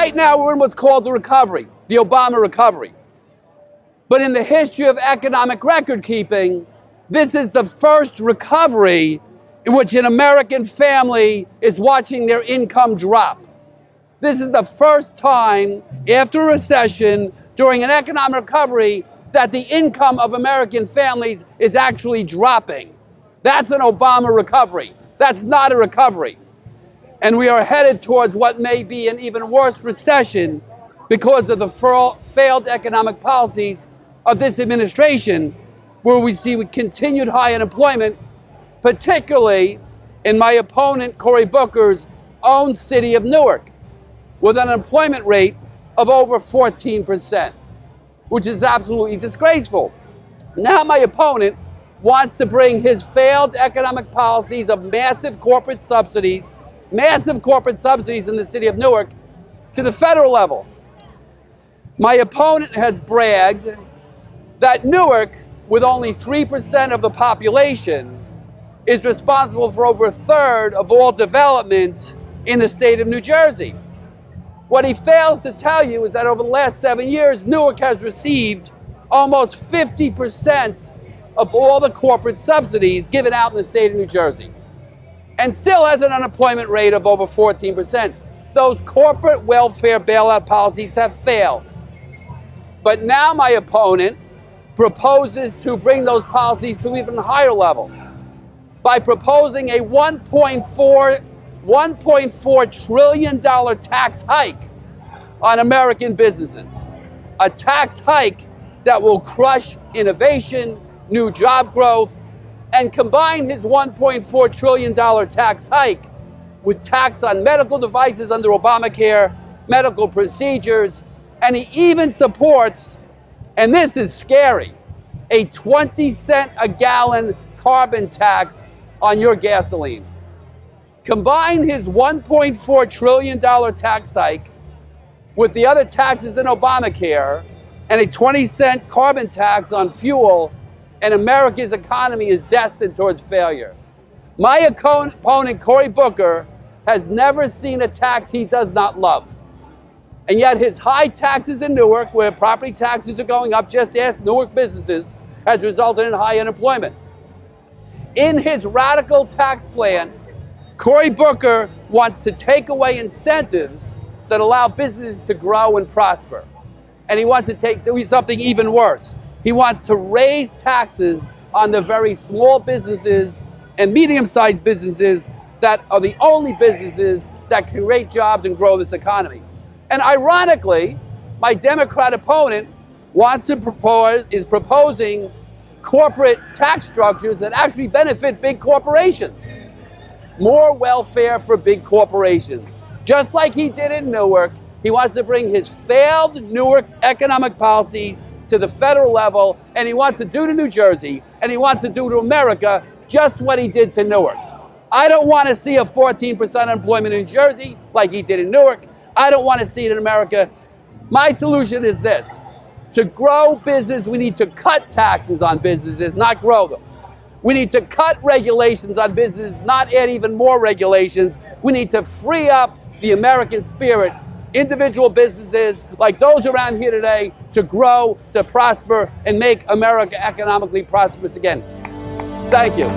Right now, we're in what's called the recovery, the Obama recovery. But in the history of economic record keeping, this is the first recovery in which an American family is watching their income drop. This is the first time after a recession, during an economic recovery, that the income of American families is actually dropping. That's an Obama recovery. That's not a recovery. And we are headed towards what may be an even worse recession because of the failed economic policies of this administration, where we see continued high unemployment, particularly in my opponent Cory Booker's own city of Newark, with an unemployment rate of over 14%, which is absolutely disgraceful. Now my opponent wants to bring his failed economic policies of massive corporate subsidies in the city of Newark to the federal level. My opponent has bragged that Newark, with only 3% of the population, is responsible for over a third of all development in the state of New Jersey. What he fails to tell you is that over the last 7 years, Newark has received almost 50% of all the corporate subsidies given out in the state of New Jersey, and still has an unemployment rate of over 14%. Those corporate welfare bailout policies have failed. But now my opponent proposes to bring those policies to an even higher level by proposing a $1.4 trillion tax hike on American businesses. A tax hike that will crush innovation, new job growth, and combine his $1.4 trillion tax hike with tax on medical devices under Obamacare, medical procedures, and he even supports, and this is scary, a 20-cent a gallon carbon tax on your gasoline. Combine his $1.4 trillion tax hike with the other taxes in Obamacare and a 20-cent carbon tax on fuel, and America's economy is destined towards failure. My opponent, Cory Booker, has never seen a tax he does not love. And yet his high taxes in Newark, where property taxes are going up, just ask Newark businesses, has resulted in high unemployment. In his radical tax plan, Cory Booker wants to take away incentives that allow businesses to grow and prosper. And he wants to do something even worse. He wants to raise taxes on the very small businesses and medium-sized businesses that are the only businesses that create jobs and grow this economy. And ironically, my Democrat opponent is proposing corporate tax structures that actually benefit big corporations. More welfare for big corporations. Just like he did in Newark, he wants to bring his failed Newark economic policies to the federal level, and he wants to do to New Jersey, and he wants to do to America just what he did to Newark. I don't want to see a 14% unemployment in New Jersey like he did in Newark. I don't want to see it in America. My solution is this. To grow business, we need to cut taxes on businesses, not grow them. We need to cut regulations on businesses, not add even more regulations. We need to free up the American spirit, individual businesses like those around here today, to grow, to prosper, and make America economically prosperous again. Thank you.